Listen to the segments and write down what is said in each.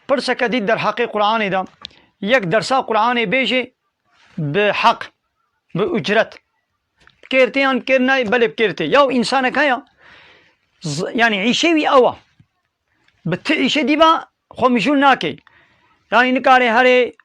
برسك دي در حق قرآن دا يك درسا قرآن بيجي بحق بأجرت كيرتيان كيرنا بل بكيرتي يو إنسانك هيا يعني عيشي أوا بتعيشي ديبا خو مجول ناكي يعني نكاري هري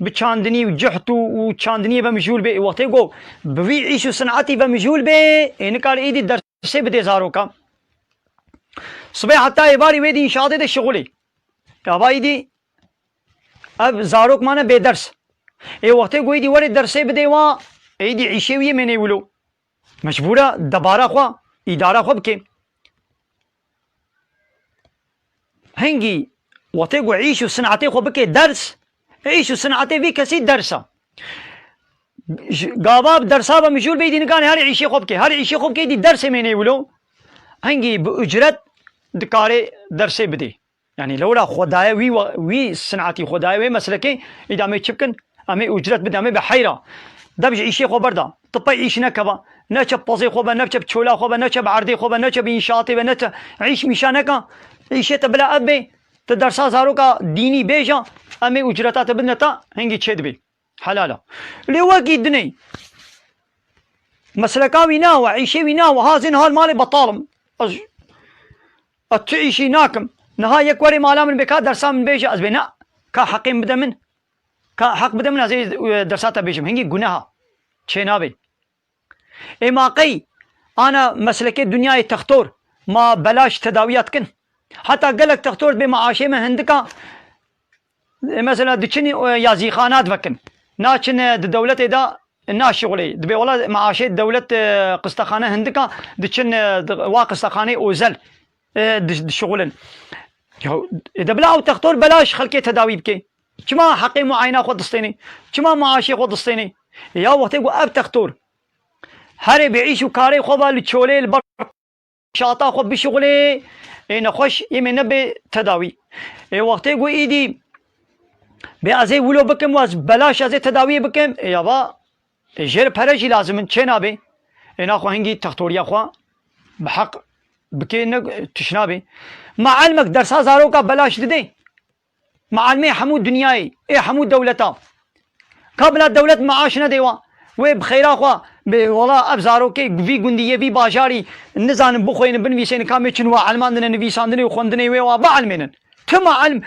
بچاندني وجحتو وچاندني بمجول بي وقتيگو بوي عيشو صنعتي بمجول بي انكار ايدي درسه بده زارو کا صبح حتى يباري ويدي انشاء ده شغلي يا بايدي اب زاروك مانا بي درس اي وقتيگو ايدي وري درسه بده وا ايدي عيشي وي مني ولو مجبوره دبارا خوا اداره خو بكي هنجي وقتيگو عيشو صنعتي خو بكي درس عيشو صنعتي في كسي درسا قاباب درسا بمجول بيدي نكان هاري عيشي خوبكي هاري عيشي خوبكي دي درس ميني ولو هنجي بأجرت دكاري درسي بدي يعني لولا خدايا وي صنعتي خدايا وي مسلكي إذا أمي تشبكن أمي أجرت بدي أمي بحيرة دبج عيشي خو بردا طبي عيش نكبا نشب بازي خوبا نشب تشولا خوبا نشب عردي خوبا نشب إنشاطي بنت عيش مشانكا عيشي تبلا أبي تدرسا زاروكا ديني بيجا أمي أجرتات بدنتا هنجي تشد بي حلالا لوقي دني مسلكا وينا وعيشي وينا وهازين هال مالي بطالم أتعيشي ناكم نهاية كوري مالا من بكا درسا من بيجا أزبنا كا حقين بدا من كا حق بدا من هذه درساتا بيجم هنجي قناها تشينابي إما قي أنا مسلكي الدنيا تختور ما بلاش تداويات كن حتى قالك تختور بمعاشي من هندكا مثلا دچني يازي خانات وكن ناچن الدولة دا الناس شغلي دبي والله معاشي دولة قسطخانة هندكا دچن وا قسطخانة اوزل شغلن دبلا او تختور بلاش خلكي تداوي بكي كما حقي معاينة خود دستيني كما معاشي خود دستيني يا وقتي اب تختور هري بيعيشوا كاري خوبا لتشولي البر شاطا خو بشغلي إن خوش يمين نبي تداوي وقتي ايدي بأزي ولو بكم واز بلاش أزي تداوي بكم يابا جير فرجي لازم تشينابي إنا خو هنجي تختوريا خو بحق بكي نك تشنابي مع علمك درسا زاروكا بلاش ددي مع علمي حمود دنياي إيه حمود دولتا قبل الدولة معاشنا ديوا وبخيرا خو والله أبزاروكي في جندية في باجاري نزان بخوين بنفيسين كامي شنوا علماندنا نفيساندنا وخوندنا ويوا بعلمنا تما علم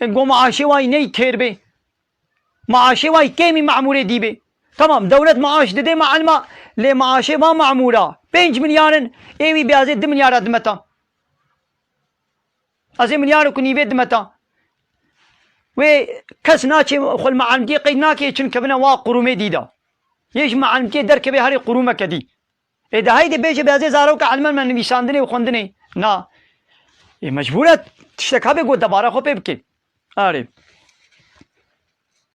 قو معاشي واي ني كير بي معاشي واي كيمي معمولة دي بي تمام دولة معاش دي معلمة لي معاشي ما معمولة 5 مليار ايوي بيازي 2 مليار دمتا ازي مليار كوني بي دمتا وي كس ناچي خل معلمتي قيناكي چن كبنا وا قرومي ديدا يش معلمتي دركبي هاري قرومه كدي اذا هيدي بيجي بيازي زاروك علم من نفيساندني وخوندني نا مجبورة تشتكى بي قد دبارة خو بيبكي آره